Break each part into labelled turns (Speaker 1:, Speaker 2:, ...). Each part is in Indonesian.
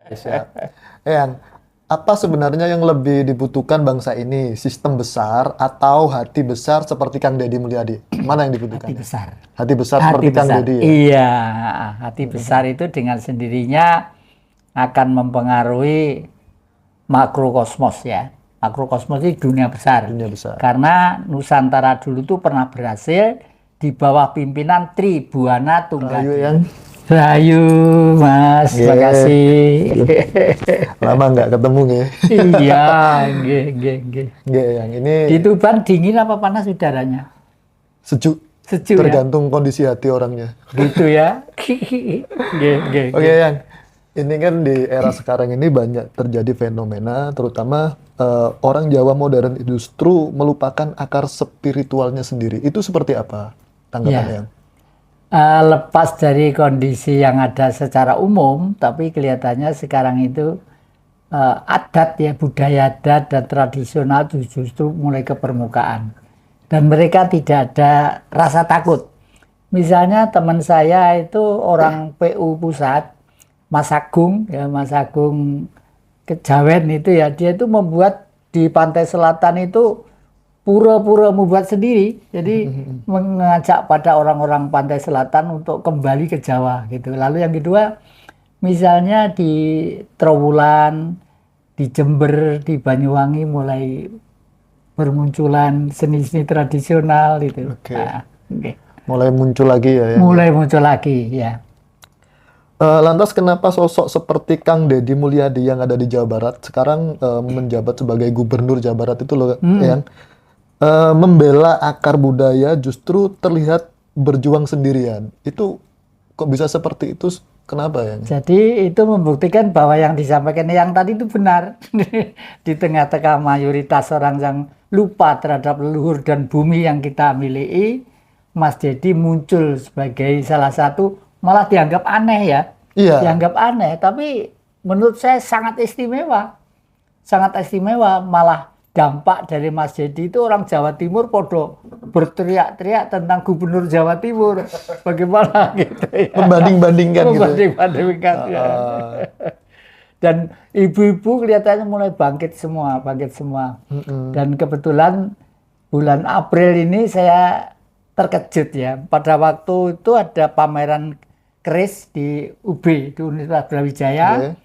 Speaker 1: Siap. Yang apa sebenarnya yang lebih dibutuhkan bangsa ini? Sistem besar atau hati besar seperti Kang Deddy Mulyadi? Mana yang
Speaker 2: Hati
Speaker 1: dibutuhkan ya?
Speaker 2: besar.
Speaker 1: Hati besar
Speaker 2: Hati
Speaker 1: seperti Kang
Speaker 2: besar.
Speaker 1: Deddy ya?
Speaker 2: Iya, hati besar itu dengan sendirinya akan mempengaruhi makrokosmos ya. Makrokosmos itu dunia besar.
Speaker 1: Dunia besar.
Speaker 2: Karena Nusantara dulu tuh pernah berhasil di bawah pimpinan Tri Buana
Speaker 1: Rahayu
Speaker 2: Tunggati.
Speaker 1: yang
Speaker 2: Rahayu, Mas. Terima
Speaker 1: Ye.
Speaker 2: kasih.
Speaker 1: Lama nggak ketemu ya?
Speaker 2: Iya, nggih, nggih, nggih.
Speaker 1: Nggak, yang ini
Speaker 2: Di Tuban dingin apa panas udaranya?
Speaker 1: sejuk.
Speaker 2: Sejuk ya?
Speaker 1: Tergantung kondisi hati orangnya.
Speaker 2: Gitu ya. Nggih, nggih,
Speaker 1: Oke,
Speaker 2: nggih.
Speaker 1: yang ini kan di era sekarang ini banyak terjadi fenomena, terutama orang Jawa modern justru melupakan akar spiritualnya sendiri. Itu seperti apa tanggapannya,
Speaker 2: Ya.
Speaker 1: Yang?
Speaker 2: Lepas dari kondisi yang ada secara umum, tapi kelihatannya sekarang itu adat ya, budaya adat dan tradisional itu justru mulai ke permukaan. Dan mereka tidak ada rasa takut. Misalnya teman saya itu orang PU Pusat, Mas Agung, ya Mas Agung Kejawen itu ya, dia itu membuat di pantai selatan itu pura-pura membuat sendiri. Jadi mengajak pada orang-orang pantai selatan untuk kembali ke Jawa gitu. Lalu yang kedua, misalnya di Trowulan, di Jember, di Banyuwangi mulai bermunculan seni-seni tradisional gitu.
Speaker 1: Oke.
Speaker 2: Nah, oke.
Speaker 1: Mulai muncul lagi ya, Yang?
Speaker 2: Mulai muncul lagi ya.
Speaker 1: Lantas kenapa sosok seperti Kang Deddy Mulyadi yang ada di Jawa Barat sekarang menjabat sebagai gubernur Jawa Barat itu loh, Yang membela akar budaya justru terlihat berjuang sendirian. Itu kok bisa seperti itu? Kenapa, Yang?
Speaker 2: Jadi itu membuktikan bahwa yang disampaikan yang tadi itu benar. Di tengah-tengah mayoritas orang yang lupa terhadap leluhur dan bumi yang kita miliki, Mas Deddy muncul sebagai salah satu, malah dianggap aneh ya.
Speaker 1: Iya.
Speaker 2: Dianggap aneh, tapi menurut saya sangat istimewa. Sangat istimewa, malah dampak dari Mas Deddy itu orang Jawa Timur podo berteriak-teriak tentang gubernur Jawa Timur. Bagaimana gitu ya.
Speaker 1: Membanding-bandingkan gitu.
Speaker 2: Membanding-bandingkan ya. Dan ibu-ibu kelihatannya mulai bangkit semua, bangkit semua. Dan kebetulan bulan April ini saya terkejut ya. Pada waktu itu ada pameran keris di UB, di Universitas Brawijaya.
Speaker 1: Oke.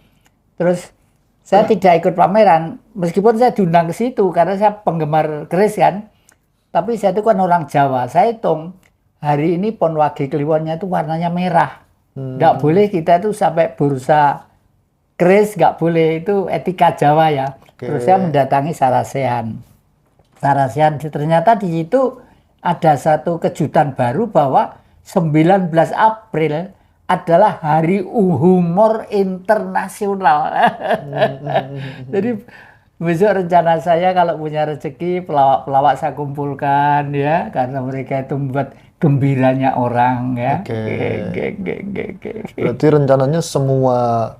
Speaker 2: Terus saya tidak ikut pameran, meskipun saya diundang ke situ karena saya penggemar keris kan. Tapi saya itu kan orang Jawa. Saya hitung hari ini Pon Wage Kliwonnya itu warnanya merah. Nggak boleh kita itu sampai bursa keris, nggak boleh, itu etika Jawa ya.
Speaker 1: Oke.
Speaker 2: Terus saya mendatangi Sarasehan. Sarasehan ternyata di situ ada satu kejutan baru bahwa 19 April adalah Hari Humor Internasional. Jadi besok rencana saya kalau punya rezeki pelawak-pelawak saya kumpulkan ya, karena mereka itu membuat gembiranya orang ya.
Speaker 1: Oke.
Speaker 2: Oke.
Speaker 1: Berarti rencananya semua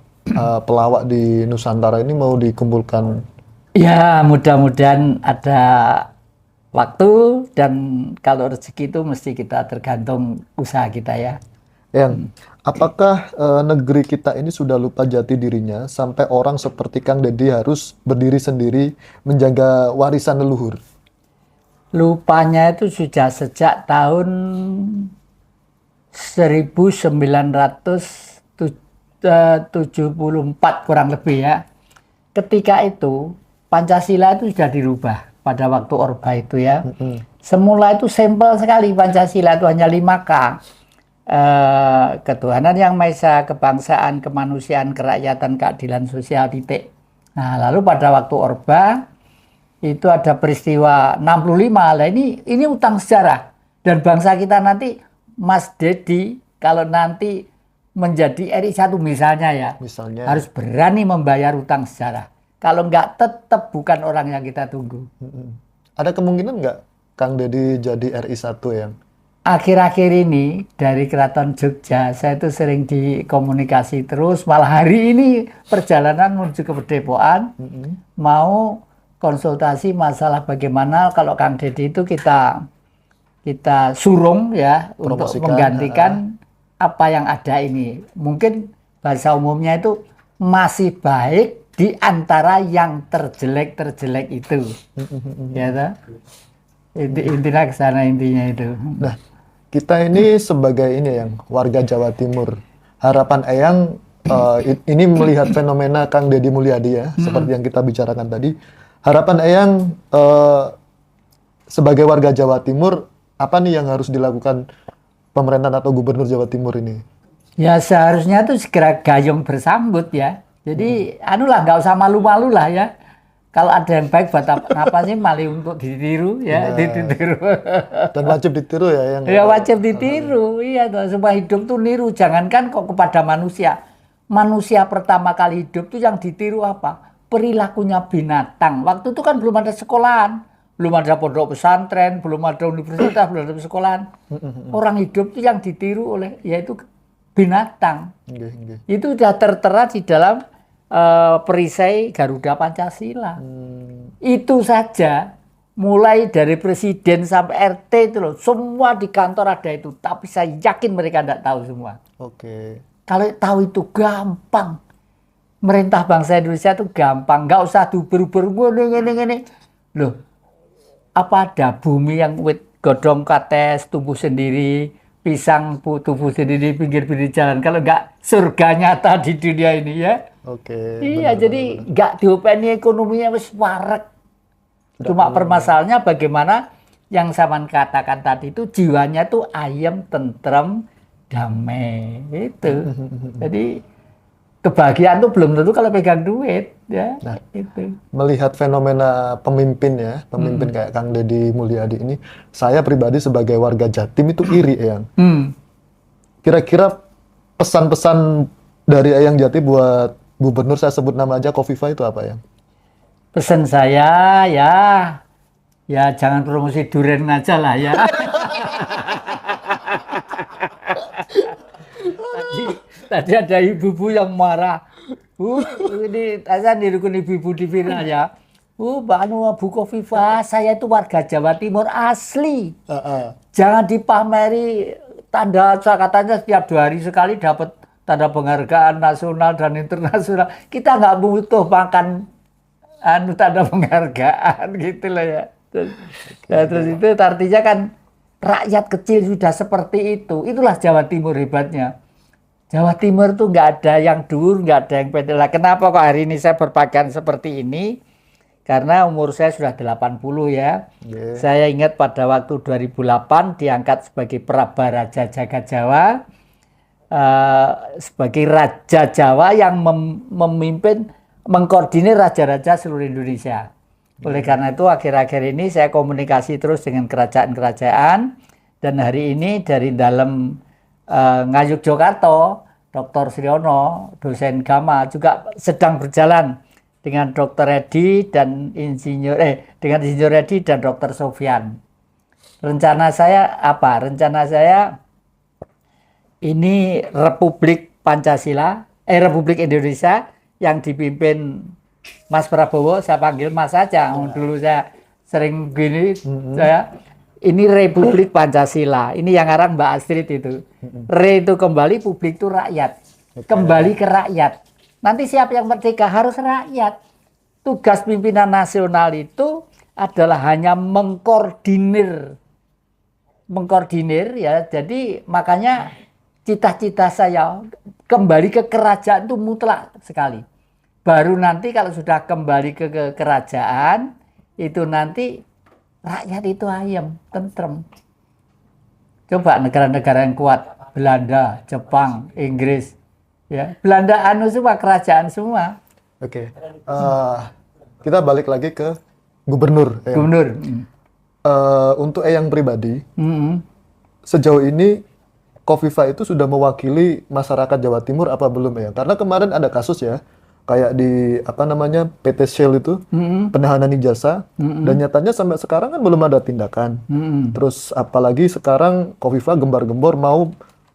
Speaker 1: pelawak di Nusantara ini mau dikumpulkan.
Speaker 2: Ya, mudah-mudahan ada waktu, dan kalau rezeki itu mesti kita tergantung usaha kita ya.
Speaker 1: Yang apakah negeri kita ini sudah lupa jati dirinya sampai orang seperti Kang Deddy harus berdiri sendiri menjaga warisan leluhur?
Speaker 2: Lupanya itu sudah sejak tahun 1974 kurang lebih ya. Ketika itu Pancasila itu sudah dirubah pada waktu Orba itu ya. Semula itu simpel sekali, Pancasila itu hanya 5K. Ketuhanan Yang Maha Esa, kebangsaan, kemanusiaan, kerakyatan, keadilan sosial, titik. Nah, lalu pada waktu Orba itu ada peristiwa 65. Lah ini utang sejarah, dan bangsa kita nanti, Mas Deddy kalau nanti menjadi RI 1 misalnya ya,
Speaker 1: Misalnya.
Speaker 2: harus berani membayar utang sejarah. Kalau enggak, tetap bukan orang yang kita tunggu.
Speaker 1: Ada kemungkinan nggak Kang Deddy jadi RI 1 Yang?
Speaker 2: Akhir-akhir ini dari Keraton Jogja, saya itu sering dikomunikasi terus. Malah hari ini perjalanan menuju ke Pedepokan, mau konsultasi masalah bagaimana kalau Kang Deddy itu kita surung ya untuk
Speaker 1: Promosikan,
Speaker 2: menggantikan apa yang ada ini. Mungkin bahasa umumnya itu masih baik di antara yang terjelek-terjelek itu. Ya toh? Intinya ke sana intinya itu.
Speaker 1: Nah, kita ini sebagai ini yang warga Jawa Timur, harapan Eyang ini melihat fenomena Kang Deddy Mulyadi ya, seperti yang kita bicarakan tadi. Harapan Eyang sebagai warga Jawa Timur, apa nih yang harus dilakukan pemerintahan atau gubernur Jawa Timur ini?
Speaker 2: Ya seharusnya tuh segera gayung bersambut ya. Jadi anulah nggak usah malu-malu lah ya. Kalau ada yang baik buat apa sih malu untuk ditiru ya, ditiru.
Speaker 1: Dan wajib ditiru ya yang.
Speaker 2: Ya wajib ditiru, iya toh. Semua hidup tuh niru, jangankan kok kepada manusia. Manusia pertama kali hidup tuh yang ditiru apa? Perilakunya binatang. Waktu itu kan belum ada sekolahan, belum ada pondok pesantren, belum ada universitas, belum ada sekolahan. Orang hidup tuh yang ditiru oleh yaitu binatang. Itu sudah tertera di dalam perisai Garuda Pancasila. Itu saja, mulai dari presiden sampai RT itu loh, semua di kantor ada itu. Tapi saya yakin mereka tidak tahu semua.
Speaker 1: Oke.
Speaker 2: Kalau tahu itu gampang. Merintah bangsa Indonesia itu gampang, nggak usah diuber-uber gini. Loh, apa ada bumi yang wit godong kates tumbuh sendiri, pisang tumbuh sendiri pinggir-pinggir jalan. Kalau nggak surga nyata di dunia ini ya.
Speaker 1: Oke.
Speaker 2: Iya, jadi nggak diopeni ekonominya wis warek. Cuma permasalahannya bagaimana yang saya katakan tadi itu jiwanya tuh ayem, tentrem, damai. Itu. Jadi kebahagiaan tuh belum tentu kalau pegang duit ya.
Speaker 1: Nah,
Speaker 2: itu.
Speaker 1: melihat fenomena pemimpin ya, pemimpin kayak Kang Deddy Mulyadi ini, saya pribadi sebagai warga Jatim itu iri Eyang. Kira-kira pesan-pesan dari Eyang Jati buat gubernur, saya sebut nama aja Kofifa, itu apa Eyang?
Speaker 2: Pesan saya ya jangan promosi durian aja lah ya. Tadi ada ibu-ibu yang marah. Ini saya nirukun ibu-ibu di viral ya. Mbak Bu Kofifa, saya itu warga Jawa Timur asli. Jangan dipameri tanda, katanya setiap 2 hari sekali dapat tanda penghargaan nasional dan internasional. Kita nggak butuh makan tanda penghargaan gitu loh ya. Terus itu artinya kan rakyat kecil sudah seperti itu. Itulah Jawa Timur hebatnya. Jawa Timur tuh nggak ada yang dur, nggak ada yang pendek. Lah kenapa kok hari ini saya berpakaian seperti ini? Karena umur saya sudah 80 ya. Saya ingat pada waktu 2008 diangkat sebagai Prabaraja Jagat Jawa. Sebagai Raja Jawa yang memimpin, mengkoordinir raja-raja seluruh Indonesia. Oleh karena itu akhir-akhir ini saya komunikasi terus dengan kerajaan-kerajaan, dan hari ini dari dalam Ngayuk Jogarta, Dr. Sriono, dosen Gama juga sedang berjalan dengan Dr. Edi dan dengan Insinyur Edi dan Dr. Sofyan. Rencana saya apa? Rencana saya ini Republik Pancasila, Republik Indonesia yang dipimpin Mas Prabowo, saya panggil Mas saja. Dulu saya sering gini, ini Republik Pancasila. Ini yang ngarang Mbak Astrid itu. Re itu kembali, publik itu rakyat. Kembali ke rakyat. Nanti siapa yang merdeka? Harus rakyat. Tugas pimpinan nasional itu adalah hanya mengkoordinir ya. Jadi makanya cita-cita saya kembali ke kerajaan itu mutlak sekali. Baru nanti kalau sudah kembali ke kerajaan, itu nanti rakyat itu ayem, tentrem. Coba negara-negara yang kuat, Belanda, Jepang, Inggris, ya. Belanda semua, kerajaan semua.
Speaker 1: Oke. Kita balik lagi ke gubernur.
Speaker 2: Gubernur.
Speaker 1: Untuk Eyang pribadi, sejauh ini Kofifa itu sudah mewakili masyarakat Jawa Timur apa belum ya? Karena kemarin ada kasus ya, kayak di PT Shell itu, penahanan ijazah, dan nyatanya sampai sekarang kan belum ada tindakan. Terus apalagi sekarang Kofifa gembar-gembor mau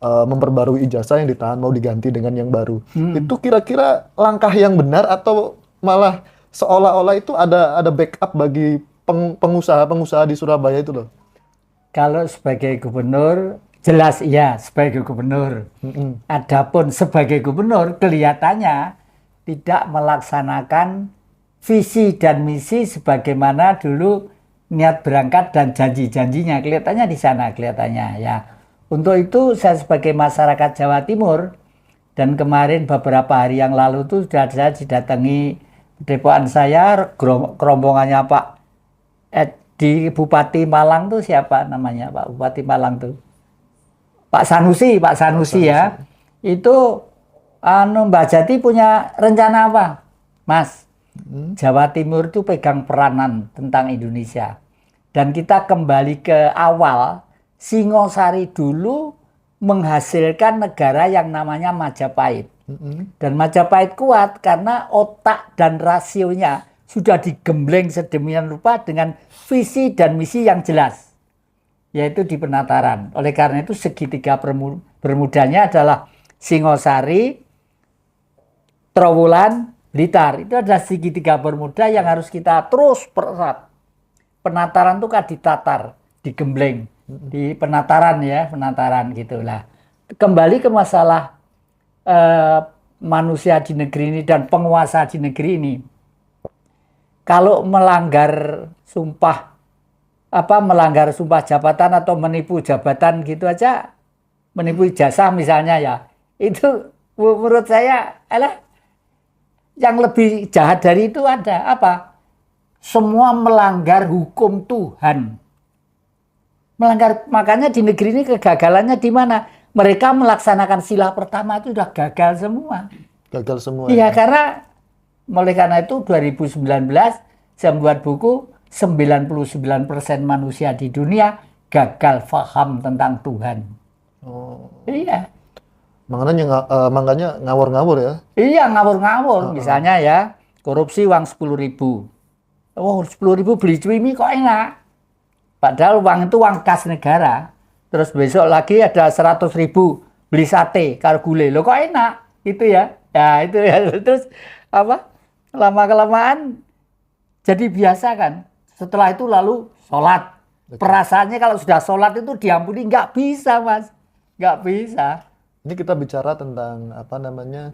Speaker 1: memperbarui ijazah yang ditahan, mau diganti dengan yang baru. Itu kira-kira langkah yang benar atau malah seolah-olah itu ada backup bagi pengusaha-pengusaha di Surabaya itu loh?
Speaker 2: Kalau sebagai gubernur, jelas iya sebagai gubernur. Adapun sebagai gubernur kelihatannya tidak melaksanakan visi dan misi sebagaimana dulu niat berangkat dan janji-janjinya. Kelihatannya di sana, kelihatannya ya. Untuk itu saya sebagai masyarakat Jawa Timur, dan kemarin beberapa hari yang lalu tuh sudah saya didatangi depokan saya, kerombongannya Pak di Bupati Malang tuh siapa namanya Pak Bupati Malang tuh? Pak Sanusi ya. Itu Mbak Jati punya rencana apa, Mas? Jawa Timur itu pegang peranan tentang Indonesia. Dan kita kembali ke awal, Singosari dulu menghasilkan negara yang namanya Majapahit. Dan Majapahit kuat karena otak dan rasionya sudah digembleng sedemikian rupa dengan visi dan misi yang jelas, yaitu di penataran. Oleh karena itu segitiga bermudanya adalah Singosari, Trowulan, Blitar. Itu adalah segitiga bermuda yang harus kita terus pererat. Penataran itu kan ditatar, digembleng. Di penataran ya, penataran gitulah. Kembali ke masalah manusia di negeri ini dan penguasa di negeri ini. Kalau melanggar sumpah jabatan atau menipu jabatan gitu aja, menipu ijazah misalnya ya, itu menurut saya yang lebih jahat dari itu ada apa? Semua melanggar hukum Tuhan. Makanya di negeri ini kegagalannya di mana? Mereka melaksanakan sila pertama itu sudah gagal semua.
Speaker 1: Gagal semua.
Speaker 2: Iya, karena oleh karena itu 2019 saya membuat buku 99% manusia di dunia gagal paham tentang Tuhan.
Speaker 1: Oh.
Speaker 2: Iya.
Speaker 1: Makanya ngawur-ngawur ya.
Speaker 2: Iya, ngawur-ngawur. Misalnya ya, korupsi uang 10.000. Oh, 10.000 beli cuimi kok enak. Padahal uang itu uang kas negara. Terus besok lagi ada 100.000 beli sate, kargule. Loh kok enak? Itu ya. Ya itu ya. Terus lama-kelamaan jadi biasa kan. Setelah itu lalu sholat. Perasaannya kalau sudah sholat itu diampuni. Nggak bisa, Mas. Nggak bisa.
Speaker 1: Ini kita bicara tentang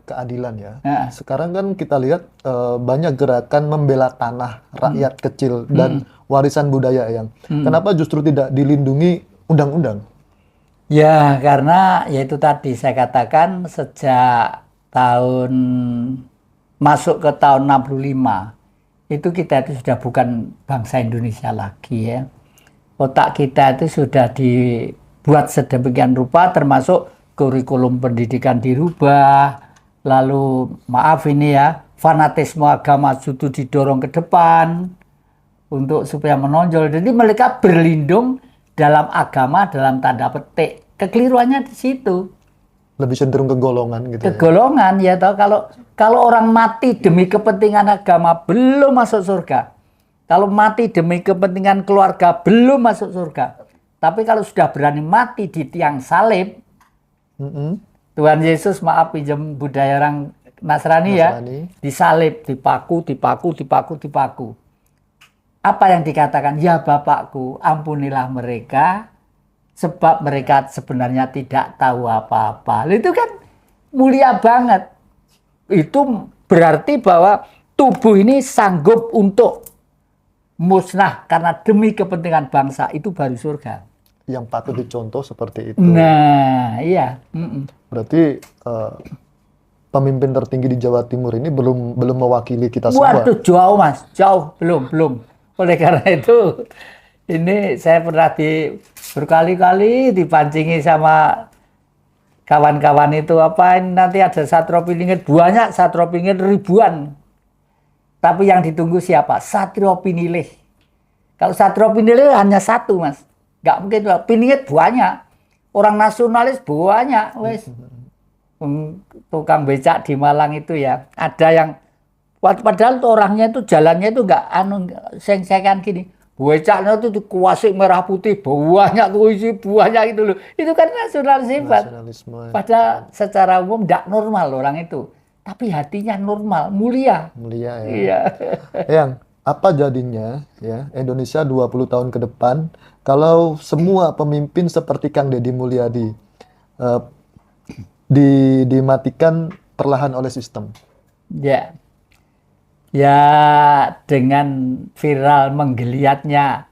Speaker 1: keadilan ya. Sekarang kan kita lihat banyak gerakan membela tanah rakyat kecil dan warisan budaya yang. Kenapa justru tidak dilindungi undang-undang?
Speaker 2: Ya karena yaitu tadi saya katakan sejak tahun masuk ke tahun 65 itu kita itu sudah bukan bangsa Indonesia lagi ya. Otak kita itu sudah dibuat sedemikian rupa termasuk kurikulum pendidikan dirubah, lalu maaf ini ya, fanatisme agama itu didorong ke depan untuk supaya menonjol. Jadi mereka berlindung dalam agama dalam tanda petik. Kekeliruannya di situ.
Speaker 1: Lebih cenderung ke golongan gitu.
Speaker 2: Ke golongan ya toh, kalau orang mati demi kepentingan agama belum masuk surga. Kalau mati demi kepentingan keluarga belum masuk surga. Tapi kalau sudah berani mati di tiang salib, Tuhan Yesus maaf pinjam budaya orang Nasrani ya, disalib, dipaku. Apa yang dikatakan? Ya Bapakku, ampunilah mereka, sebab mereka sebenarnya tidak tahu apa-apa. Itu kan mulia banget. Itu berarti bahwa tubuh ini sanggup untuk musnah karena demi kepentingan bangsa, itu baru surga.
Speaker 1: Yang patut dicontoh seperti itu.
Speaker 2: Nah, iya.
Speaker 1: Berarti pemimpin tertinggi di Jawa Timur ini belum mewakili kita semua.
Speaker 2: Waduh, jauh Mas, jauh belum. Oleh karena itu, ini saya pernah berkali-kali dipancingi sama kawan-kawan itu nanti ada Satrio Piningit banyak, Satrio Piningit ribuan. Tapi yang ditunggu siapa? Satrio Pinilih. Kalau Satrio Pinilih hanya satu Mas. Nggak mungkin, Piningit banyak. Orang nasionalis banyak, wes. Tukang becak di Malang itu ya. Ada yang, padahal orangnya itu jalannya itu nggak seng-sengan gini. Becaknya itu kuasik merah putih, banyak tuh isi, banyak itu loh. Itu kan nasionalisme. Padahal secara umum nggak normal orang itu. Tapi hatinya normal, mulia.
Speaker 1: Mulia ya.
Speaker 2: Iya.
Speaker 1: Yang apa jadinya ya Indonesia 20 tahun ke depan kalau semua pemimpin seperti Kang Deddy Mulyadi dimatikan perlahan oleh sistem?
Speaker 2: Ya, ya dengan viral menggeliatnya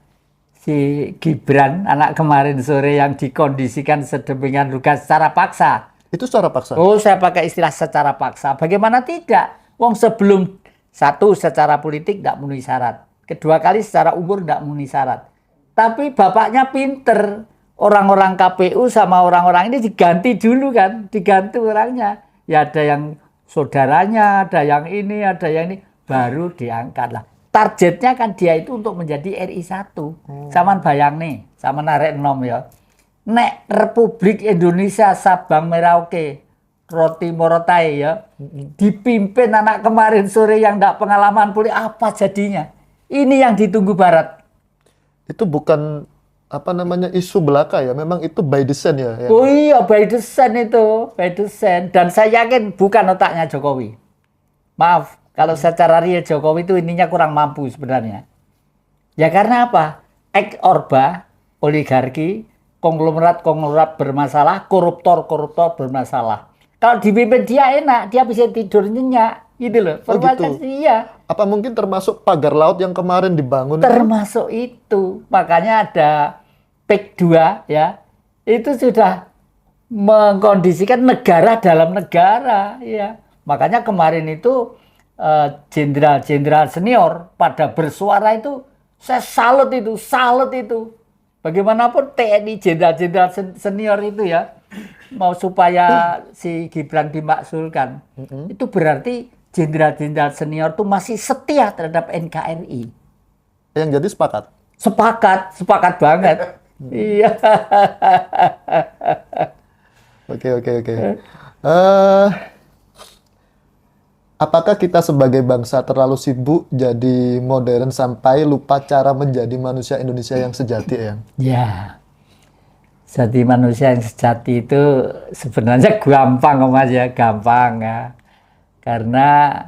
Speaker 2: si Gibran anak kemarin sore yang dikondisikan sedemikian rupa secara paksa.
Speaker 1: Itu secara paksa.
Speaker 2: Oh, saya pakai istilah secara paksa. Bagaimana tidak? Wong sebelum satu secara politik tidak memenuhi syarat. Kedua kali secara umur tidak memenuhi syarat. Tapi bapaknya pinter. Orang-orang KPU sama orang-orang ini diganti dulu kan. Diganti orangnya. Ya ada yang saudaranya, ada yang ini, ada yang ini. Baru diangkat lah. Targetnya kan dia itu untuk menjadi RI 1. Saman bayang nih. Sama narek nom ya. Nek Republik Indonesia Sabang Merauke Roti Morotai ya. Dipimpin anak kemarin sore yang tidak pengalaman politik. Apa jadinya? Ini yang ditunggu Barat.
Speaker 1: Itu bukan apa namanya isu belaka ya, memang itu by design ya.
Speaker 2: Oh iya, by design itu, by design. Dan saya yakin bukan otaknya Jokowi. Maaf, kalau secara real Jokowi itu ininya kurang mampu sebenarnya. Ya karena apa? Orba, oligarki, konglomerat bermasalah, koruptor bermasalah. Kalau dipimpin dia enak, dia bisa tidur nyenyak, gitu loh.
Speaker 1: Oh gitu.
Speaker 2: Iya.
Speaker 1: Apa mungkin termasuk pagar laut yang kemarin dibangun?
Speaker 2: Termasuk itu. Makanya ada PEK 2 ya. Itu sudah mengkondisikan negara dalam negara ya. Makanya kemarin itu jenderal-jenderal senior pada bersuara itu saya salut itu. Bagaimanapun TNI jenderal-jenderal senior itu ya mau supaya si Gibran dimakzulkan. Itu berarti jenderal-jenderal senior itu masih setia terhadap NKRI.
Speaker 1: Yang jadi sepakat.
Speaker 2: Sepakat banget. Iya.
Speaker 1: Oke. Apakah kita sebagai bangsa terlalu sibuk jadi modern sampai lupa cara menjadi manusia Indonesia yang sejati, ya?
Speaker 2: Ya. Jadi manusia yang sejati itu sebenarnya gampang, Mas ya, gampang ya. Karena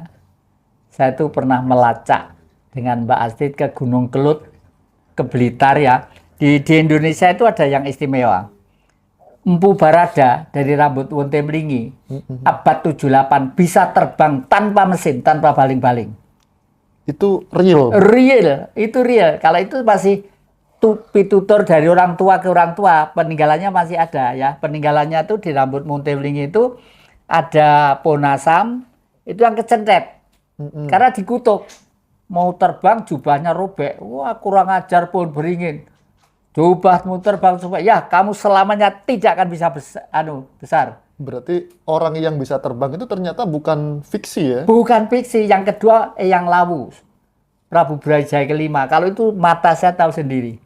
Speaker 2: saya tuh pernah melacak dengan Mbak Astrid ke Gunung Kelut, ke Blitar ya. Di Indonesia itu ada yang istimewa. Empu Barada dari rambut Wonte Mlingi, abad 78 bisa terbang tanpa mesin, tanpa baling-baling.
Speaker 1: Itu real?
Speaker 2: Itu real. Kalau itu masih pitutur dari orang tua ke orang tua, peninggalannya masih ada ya. Peninggalannya itu di rambut Wonte Mlingi itu ada ponasam, itu yang kecentet. Karena dikutuk. Mau terbang jubahnya robek. Wah, kurang ajar pohon beringin. Jubahmu terbang supaya ya kamu selamanya tidak akan bisa besar.
Speaker 1: Berarti orang yang bisa terbang itu ternyata bukan fiksi ya?
Speaker 2: Bukan fiksi. Yang kedua Eyang Lawu, Prabu Brawijaya kelima. Kalau itu mata saya tahu sendiri.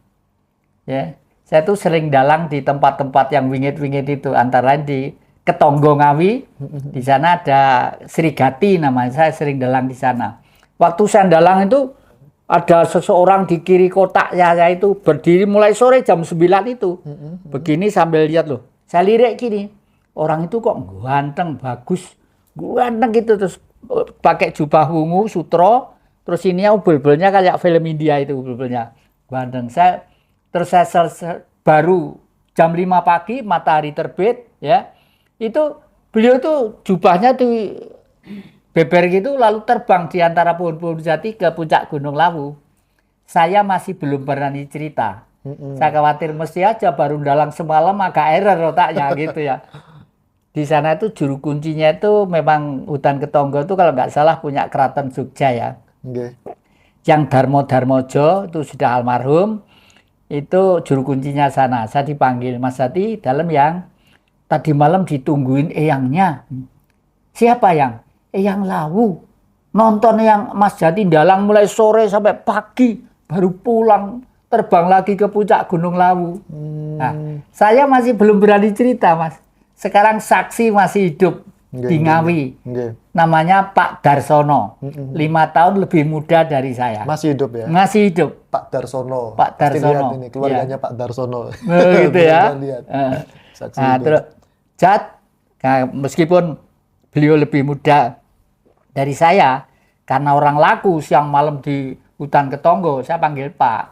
Speaker 2: Ya, saya tuh sering dalang di tempat-tempat yang wingit-wingit itu, antara lain di Ketonggo Ngawi. Di sana ada Srigati namanya. Saya sering dalang di sana. Waktu saya dalang itu ada seseorang di kiri kotak saya itu berdiri mulai sore jam 9 itu. Begini sambil lihat loh. Saya lirik gini. Orang itu kok ganteng, bagus. Ganteng gitu. Terus pakai jubah wungu, sutro. Terus ini ubel-ubelnya kayak film India itu ubel-ubelnya. Ganteng. Terus saya baru jam 5 pagi, matahari terbit. Ya. Itu beliau tuh jubahnya tuh beber gitu lalu terbang di antara pohon-pohon jati ke puncak Gunung Lawu. Saya masih belum berani cerita. Saya khawatir mesti aja baru dalang semalam agak error otaknya gitu ya. Di sana itu juru kuncinya itu memang hutan Ketonggo itu kalau nggak salah punya Keraton Jogja ya.
Speaker 1: Okay.
Speaker 2: Yang Darmo itu sudah almarhum. Itu juru kuncinya sana. Saya dipanggil, Mas Jati, dalam yang tadi malam ditungguin eyangnya. Siapa yang? Eyang Lawu. Nonton yang Mas Jati dalang mulai sore sampai pagi. Baru pulang, terbang lagi ke puncak Gunung Lawu. Nah, saya masih belum berani cerita, Mas. Sekarang saksi masih hidup di Ngawi. Namanya Pak Darsono. 5 tahun lebih muda dari saya.
Speaker 1: Masih hidup ya?
Speaker 2: Masih hidup.
Speaker 1: Pak Darsono.
Speaker 2: Pak Darsono.
Speaker 1: Ini keluarganya ya. Pak Darsono.
Speaker 2: Gitu ya.
Speaker 1: Saksi
Speaker 2: nah, terus meskipun beliau lebih muda dari saya, karena orang laku siang malam di hutan Ketonggo, saya panggil Pak.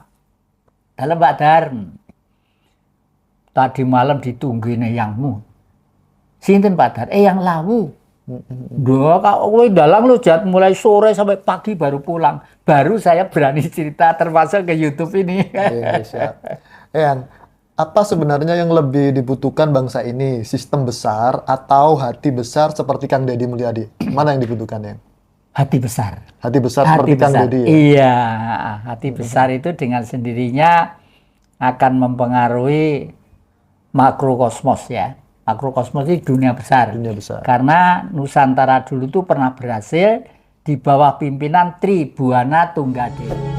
Speaker 2: Dalam Pak Dar. Tadi malam ditungguin eyangmu. Sinten Pak Dar? Eyang Lawu. Dua kak, kowe dalang lu Jat, mulai sore sampai pagi baru pulang. Baru saya berani cerita termasuk ke YouTube ini.
Speaker 1: Iya, siap. Eyang, apa sebenarnya yang lebih dibutuhkan bangsa ini? Sistem besar atau hati besar seperti Kang Deddy Mulyadi? Mana yang dibutuhkan, Eyang?
Speaker 2: Hati besar.
Speaker 1: Hati besar
Speaker 2: Hati
Speaker 1: seperti Kang
Speaker 2: besar.
Speaker 1: Deddy ya?
Speaker 2: Iya, hati besar itu dengan sendirinya akan mempengaruhi makrokosmos ya. Makrokosmos itu dunia besar.
Speaker 1: Dunia besar.
Speaker 2: Karena Nusantara dulu tuh pernah berhasil di bawah pimpinan Tri Buana Tunggadewi.